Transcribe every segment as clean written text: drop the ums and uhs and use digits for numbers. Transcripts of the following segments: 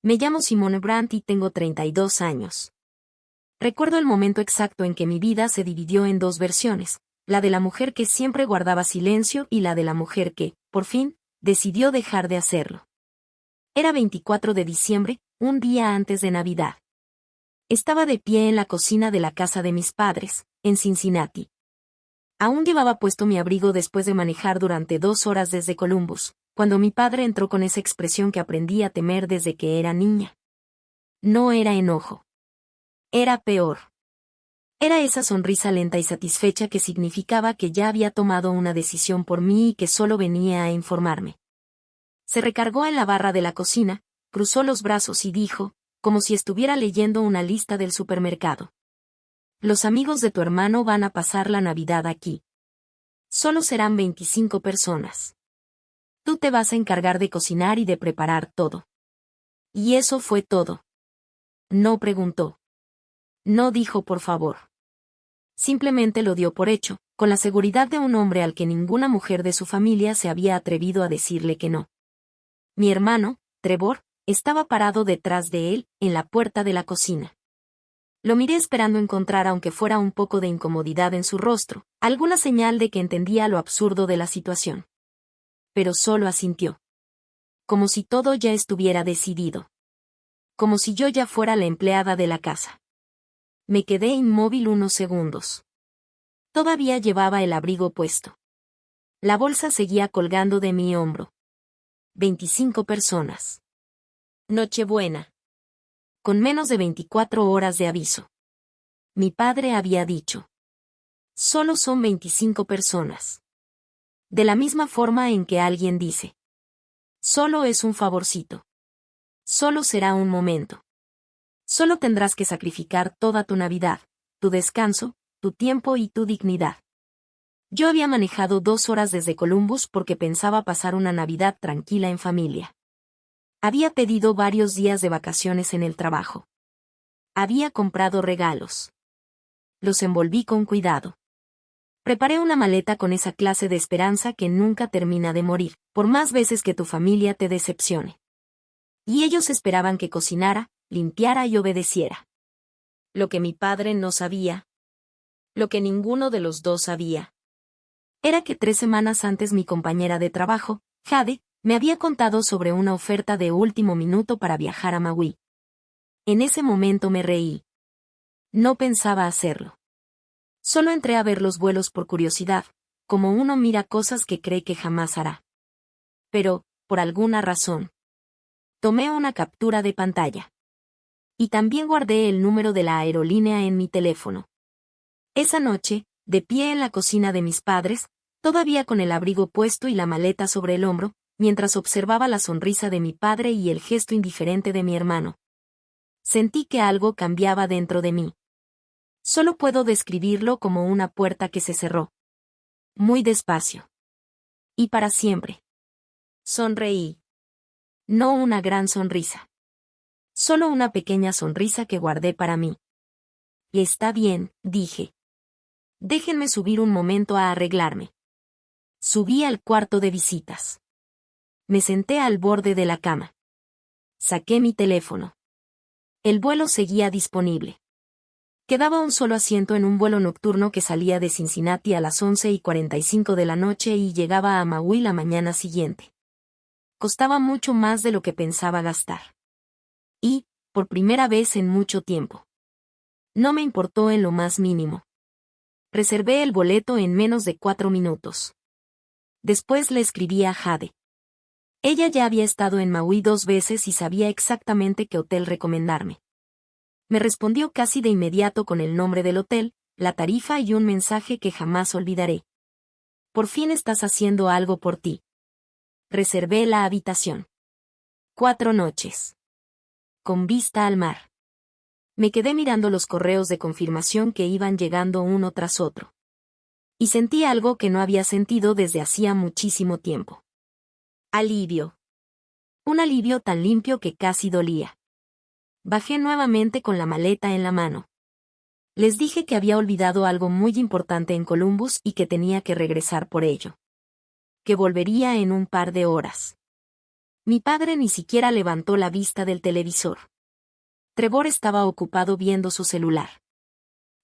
Me llamo Simone Brandt y tengo 32 años. Recuerdo el momento exacto en que mi vida se dividió en dos versiones, la de la mujer que siempre guardaba silencio y la de la mujer que, por fin, decidió dejar de hacerlo. Era 24 de diciembre, un día antes de Navidad. Estaba de pie en la cocina de la casa de mis padres, en Cincinnati. Aún llevaba puesto mi abrigo después de manejar durante 2 horas desde Columbus, cuando mi padre entró con esa expresión que aprendí a temer desde que era niña. No era enojo. Era peor. Era esa sonrisa lenta y satisfecha que significaba que ya había tomado una decisión por mí y que solo venía a informarme. Se recargó en la barra de la cocina, cruzó los brazos y dijo, como si estuviera leyendo una lista del supermercado. Los amigos de tu hermano van a pasar la Navidad aquí. Solo serán 25 personas. Tú te vas a encargar de cocinar y de preparar todo. Y eso fue todo. No preguntó. No dijo por favor. Simplemente lo dio por hecho, con la seguridad de un hombre al que ninguna mujer de su familia se había atrevido a decirle que no. Mi hermano, Trevor, estaba parado detrás de él, en la puerta de la cocina. Lo miré esperando encontrar, aunque fuera un poco de incomodidad en su rostro, alguna señal de que entendía lo absurdo de la situación. Pero solo asintió. Como si todo ya estuviera decidido. Como si yo ya fuera la empleada de la casa. Me quedé inmóvil unos segundos. Todavía llevaba el abrigo puesto. La bolsa seguía colgando de mi hombro. 25 personas. Nochebuena. Con menos de 24 horas de aviso. Mi padre había dicho. Solo son 25 personas. De la misma forma en que alguien dice. Solo es un favorcito. Solo será un momento. Solo tendrás que sacrificar toda tu Navidad, tu descanso, tu tiempo y tu dignidad. Yo había manejado 2 horas desde Columbus porque pensaba pasar una Navidad tranquila en familia. Había pedido varios días de vacaciones en el trabajo. Había comprado regalos. Los envolví con cuidado. Preparé una maleta con esa clase de esperanza que nunca termina de morir, por más veces que tu familia te decepcione. Y ellos esperaban que cocinara, limpiara y obedeciera. Lo que mi padre no sabía. Lo que ninguno de los dos sabía. Era que 3 semanas antes mi compañera de trabajo, Jade, me había contado sobre una oferta de último minuto para viajar a Maui. En ese momento me reí. No pensaba hacerlo. Solo entré a ver los vuelos por curiosidad, como uno mira cosas que cree que jamás hará. Pero, por alguna razón, tomé una captura de pantalla. Y también guardé el número de la aerolínea en mi teléfono. Esa noche, de pie en la cocina de mis padres, todavía con el abrigo puesto y la maleta sobre el hombro, mientras observaba la sonrisa de mi padre y el gesto indiferente de mi hermano. Sentí que algo cambiaba dentro de mí. Solo puedo describirlo como una puerta que se cerró. Muy despacio. Y para siempre. Sonreí. No una gran sonrisa. Solo una pequeña sonrisa que guardé para mí. Está bien, dije. Déjenme subir un momento a arreglarme. Subí al cuarto de visitas. Me senté al borde de la cama. Saqué mi teléfono. El vuelo seguía disponible. Quedaba un solo asiento en un vuelo nocturno que salía de Cincinnati a las 11:45 de la noche y llegaba a Maui la mañana siguiente. Costaba mucho más de lo que pensaba gastar. Y, por primera vez en mucho tiempo, no me importó en lo más mínimo. Reservé el boleto en menos de 4 minutos. Después le escribí a Jade. Ella ya había estado en Maui 2 veces y sabía exactamente qué hotel recomendarme. Me respondió casi de inmediato con el nombre del hotel, la tarifa y un mensaje que jamás olvidaré. Por fin estás haciendo algo por ti. Reservé la habitación. 4 noches. Con vista al mar. Me quedé mirando los correos de confirmación que iban llegando uno tras otro. Y sentí algo que no había sentido desde hacía muchísimo tiempo. Alivio. Un alivio tan limpio que casi dolía. Bajé nuevamente con la maleta en la mano. Les dije que había olvidado algo muy importante en Columbus y que tenía que regresar por ello. Que volvería en un par de horas. Mi padre ni siquiera levantó la vista del televisor. Trevor estaba ocupado viendo su celular.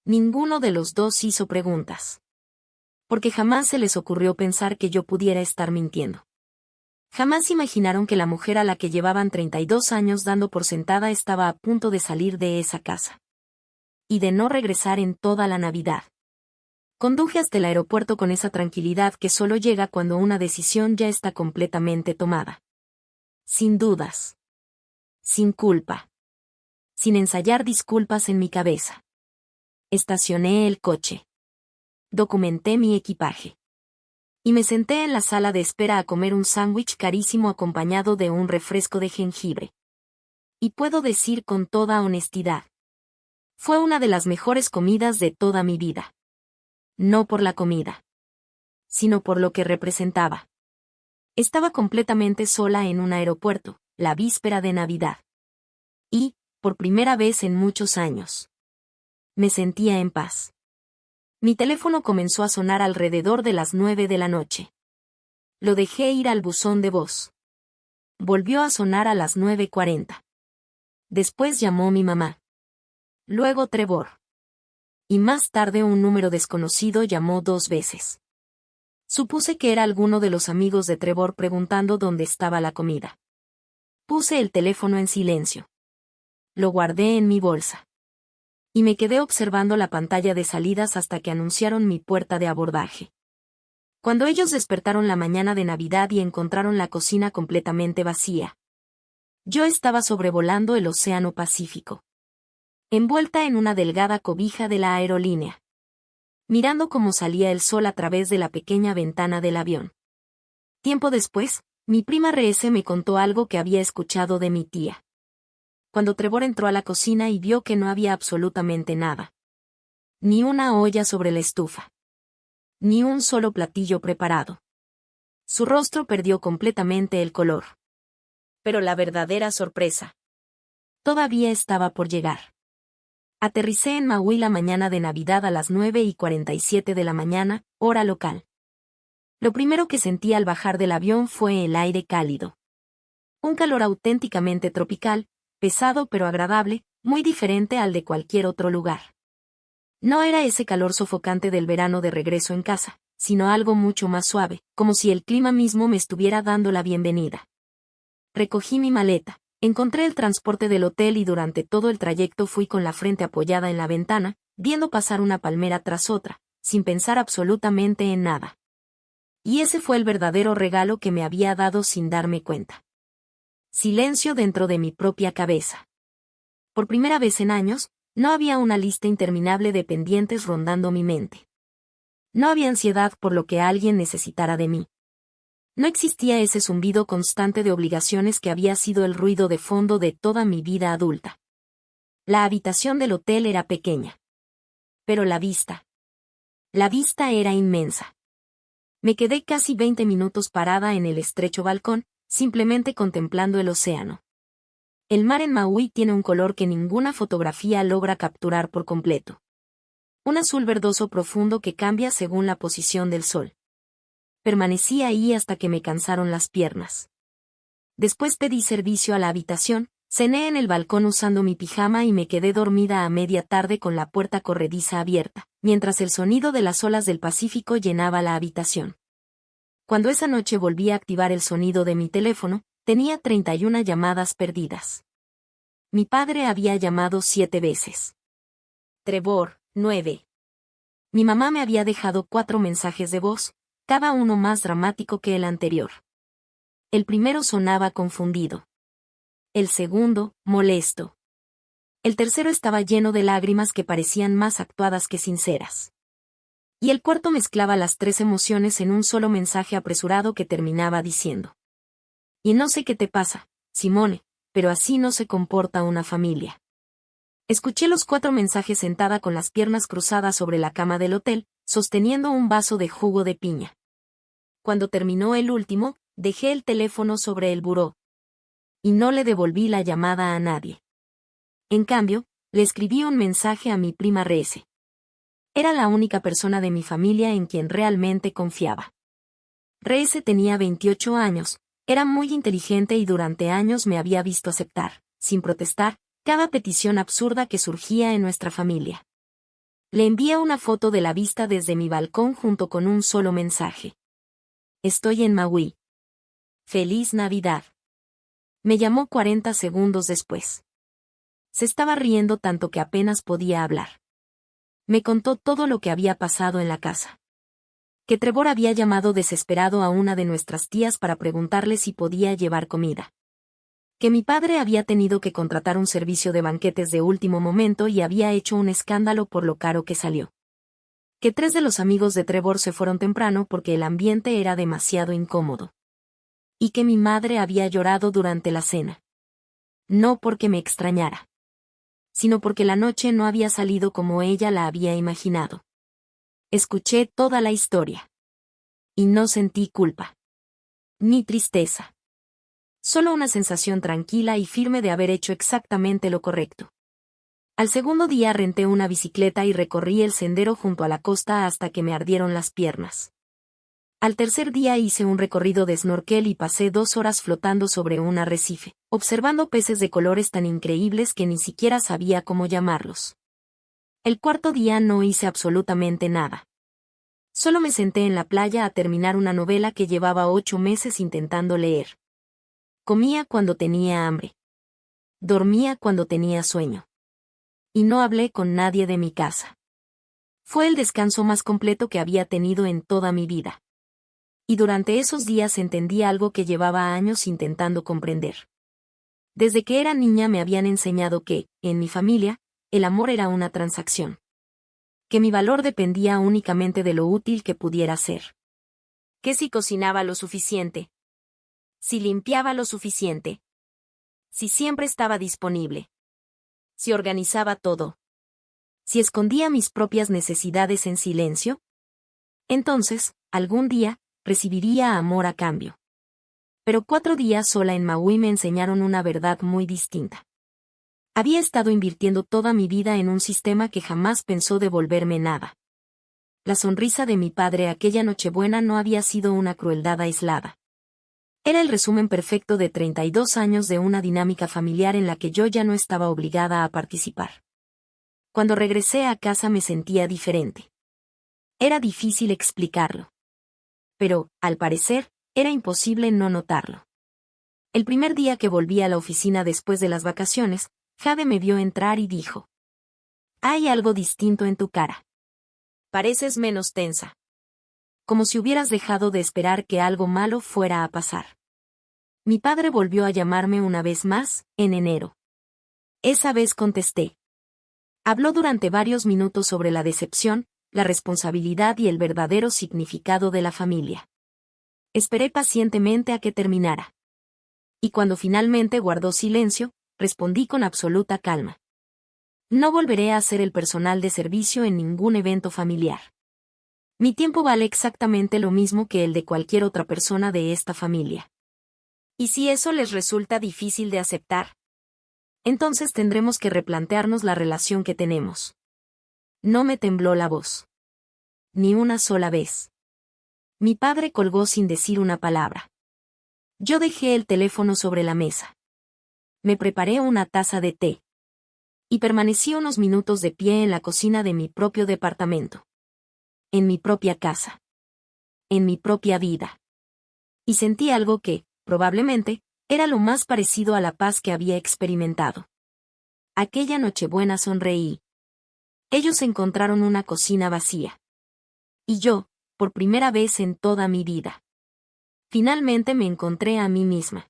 Ninguno de los dos hizo preguntas. Porque jamás se les ocurrió pensar que yo pudiera estar mintiendo. Jamás imaginaron que la mujer a la que llevaban 32 años dando por sentada estaba a punto de salir de esa casa. Y de no regresar en toda la Navidad. Conduje hasta el aeropuerto con esa tranquilidad que solo llega cuando una decisión ya está completamente tomada. Sin dudas. Sin culpa. Sin ensayar disculpas en mi cabeza. Estacioné el coche. Documenté mi equipaje. Y me senté en la sala de espera a comer un sándwich carísimo acompañado de un refresco de jengibre. Y puedo decir con toda honestidad. Fue una de las mejores comidas de toda mi vida. No por la comida. Sino por lo que representaba. Estaba completamente sola en un aeropuerto, la víspera de Navidad. Y, por primera vez en muchos años, me sentía en paz. Mi teléfono comenzó a sonar alrededor de las 9 de la noche. Lo dejé ir al buzón de voz. Volvió a sonar a las 9:40. Después llamó mi mamá. Luego Trevor. Y más tarde un número desconocido llamó 2 veces. Supuse que era alguno de los amigos de Trevor preguntando dónde estaba la comida. Puse el teléfono en silencio. Lo guardé en mi bolsa. Y me quedé observando la pantalla de salidas hasta que anunciaron mi puerta de abordaje. Cuando ellos despertaron la mañana de Navidad y encontraron la cocina completamente vacía. Yo estaba sobrevolando el Océano Pacífico. Envuelta en una delgada cobija de la aerolínea. Mirando cómo salía el sol a través de la pequeña ventana del avión. Tiempo después, mi prima Reese me contó algo que había escuchado de mi tía. Cuando Trevor entró a la cocina y vio que no había absolutamente nada. Ni una olla sobre la estufa. Ni un solo platillo preparado. Su rostro perdió completamente el color. Pero la verdadera sorpresa todavía estaba por llegar. Aterricé en Maui la mañana de Navidad a las 9:47 de la mañana, hora local. Lo primero que sentí al bajar del avión fue el aire cálido. Un calor auténticamente tropical, pesado pero agradable, muy diferente al de cualquier otro lugar. No era ese calor sofocante del verano de regreso en casa, sino algo mucho más suave, como si el clima mismo me estuviera dando la bienvenida. Recogí mi maleta, encontré el transporte del hotel y durante todo el trayecto fui con la frente apoyada en la ventana, viendo pasar una palmera tras otra, sin pensar absolutamente en nada. Y ese fue el verdadero regalo que me había dado sin darme cuenta. Silencio dentro de mi propia cabeza. Por primera vez en años, no había una lista interminable de pendientes rondando mi mente. No había ansiedad por lo que alguien necesitara de mí. No existía ese zumbido constante de obligaciones que había sido el ruido de fondo de toda mi vida adulta. La habitación del hotel era pequeña. Pero la vista era inmensa. Me quedé casi 20 minutos parada en el estrecho balcón, simplemente contemplando el océano. El mar en Maui tiene un color que ninguna fotografía logra capturar por completo. Un azul verdoso profundo que cambia según la posición del sol. Permanecí ahí hasta que me cansaron las piernas. Después pedí servicio a la habitación, cené en el balcón usando mi pijama y me quedé dormida a media tarde con la puerta corrediza abierta, mientras el sonido de las olas del Pacífico llenaba la habitación. Cuando esa noche volví a activar el sonido de mi teléfono, tenía 31 llamadas perdidas. Mi padre había llamado 7 veces. Trevor, 9. Mi mamá me había dejado 4 mensajes de voz, cada uno más dramático que el anterior. El primero sonaba confundido. El segundo, molesto. El tercero estaba lleno de lágrimas que parecían más actuadas que sinceras. Y el cuarto mezclaba las 3 emociones en un solo mensaje apresurado que terminaba diciendo: Y no sé qué te pasa, Simone, pero así no se comporta una familia. Escuché los 4 mensajes sentada con las piernas cruzadas sobre la cama del hotel, sosteniendo un vaso de jugo de piña. Cuando terminó el último, dejé el teléfono sobre el buró. Y no le devolví la llamada a nadie. En cambio, le escribí un mensaje a mi prima Reese. Era la única persona de mi familia en quien realmente confiaba. Reese tenía 28 años, Era muy inteligente y durante años me había visto aceptar, sin protestar, cada petición absurda que surgía en nuestra familia. Le envié una foto de la vista desde mi balcón junto con un solo mensaje. Estoy en Maui. ¡Feliz Navidad! Me llamó 40 segundos después. Se estaba riendo tanto que apenas podía hablar. Me contó todo lo que había pasado en la casa. Que Trevor había llamado desesperado a una de nuestras tías para preguntarle si podía llevar comida. Que mi padre había tenido que contratar un servicio de banquetes de último momento y había hecho un escándalo por lo caro que salió. Que 3 de los amigos de Trevor se fueron temprano porque el ambiente era demasiado incómodo. Y que mi madre había llorado durante la cena. No porque me extrañara, sino porque la noche no había salido como ella la había imaginado. Escuché toda la historia. Y no sentí culpa. Ni tristeza. Solo una sensación tranquila y firme de haber hecho exactamente lo correcto. Al segundo día renté una bicicleta y recorrí el sendero junto a la costa hasta que me ardieron las piernas. Al tercer día hice un recorrido de snorkel y pasé 2 horas flotando sobre un arrecife, observando peces de colores tan increíbles que ni siquiera sabía cómo llamarlos. El cuarto día no hice absolutamente nada. Solo me senté en la playa a terminar una novela que llevaba 8 meses intentando leer. Comía cuando tenía hambre. Dormía cuando tenía sueño. Y no hablé con nadie de mi casa. Fue el descanso más completo que había tenido en toda mi vida. Y durante esos días entendí algo que llevaba años intentando comprender. Desde que era niña me habían enseñado que, en mi familia, el amor era una transacción. Que mi valor dependía únicamente de lo útil que pudiera ser. Que si cocinaba lo suficiente. Si limpiaba lo suficiente. Si siempre estaba disponible. Si organizaba todo. Si escondía mis propias necesidades en silencio. Entonces, algún día, recibiría amor a cambio. Pero 4 días sola en Maui me enseñaron una verdad muy distinta. Había estado invirtiendo toda mi vida en un sistema que jamás pensó devolverme nada. La sonrisa de mi padre aquella Nochebuena no había sido una crueldad aislada. Era el resumen perfecto de 32 años de una dinámica familiar en la que yo ya no estaba obligada a participar. Cuando regresé a casa me sentía diferente. Era difícil explicarlo. Pero, al parecer, era imposible no notarlo. El primer día que volví a la oficina después de las vacaciones, Jade me vio entrar y dijo: «Hay algo distinto en tu cara. Pareces menos tensa. Como si hubieras dejado de esperar que algo malo fuera a pasar». Mi padre volvió a llamarme una vez más, en enero. Esa vez contesté. Habló durante varios minutos sobre la decepción, la responsabilidad y el verdadero significado de la familia. Esperé pacientemente a que terminara. Y cuando finalmente guardó silencio, respondí con absoluta calma. No volveré a ser el personal de servicio en ningún evento familiar. Mi tiempo vale exactamente lo mismo que el de cualquier otra persona de esta familia. ¿Y si eso les resulta difícil de aceptar? Entonces tendremos que replantearnos la relación que tenemos. No me tembló la voz. Ni una sola vez. Mi padre colgó sin decir una palabra. Yo dejé el teléfono sobre la mesa. Me preparé una taza de té. Y permanecí unos minutos de pie en la cocina de mi propio departamento. En mi propia casa. En mi propia vida. Y sentí algo que, probablemente, era lo más parecido a la paz que había experimentado. Aquella Nochebuena sonreí. Ellos encontraron una cocina vacía. Y yo, por primera vez en toda mi vida, finalmente me encontré a mí misma.